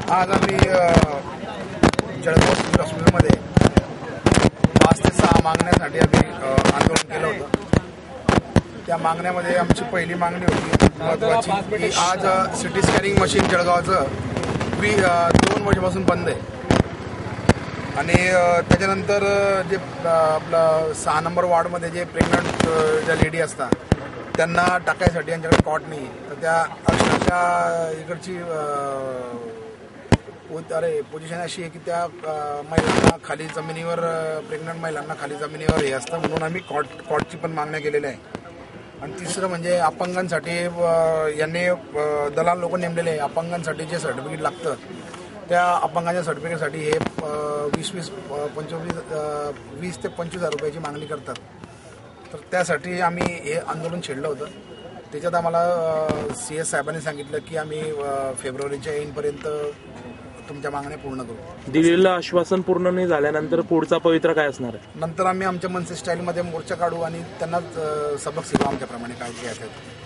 आज आम्ही जळगाव सिव्हिल हॉस्पिटलमध्ये 5 ते 6 मागण्यासाठी आम्ही आंदोलन केलं होतं। त्या मागण्यामध्ये आमची पहिली मागणी होती महत्त्वाची की आज सिटी स्कॅनिंग मशीन जळगावचं 2 वर्षापासून बंद आहे आणि त्याच्यानंतर जे आपलं 6 नंबर वॉर्डमध्ये जे प्रेग्नंट ज्या लेडी असतात त्यांना टाकायसाठी यांच्याकडे कॉट नाही, तर त्या अक्षरशः इकडची पोझिशन अशी आहे की त्या महिलांना खाली जमिनीवर प्रेग्नंट महिलांना खाली जमिनीवर हे असतं, म्हणून आम्ही कॉटची पण मागण्या केलेल्या आहे। आणि तिसरं म्हणजे अपंगांसाठी यांनी दलाल लोक नेमलेले आहे। अपंगांसाठी जे सर्टिफिकेट लागतं त्या अपंगांच्या सर्टिफिकेटसाठी हे 20 ते 25,000 रुपयाची मागणी करतात। तर त्यासाठी आम्ही हे आंदोलन छेडलं होतं। त्याच्यात आम्हाला CS साहेबांनी सांगितलं की आम्ही फेब्रुवारीच्या एंडपर्यंत तुमच्या मागण्या पूर्ण करू। दिलेलं आश्वासन पूर्ण नाही झाल्यानंतर पुढचा पवित्रा काय असणार आहे? नंतर आम्ही आमच्या मनसे स्टाईलमध्ये मोर्चा काढू आणि त्यांना सबक शिकवू आमच्याप्रमाणे काय घ्यायचं आहे।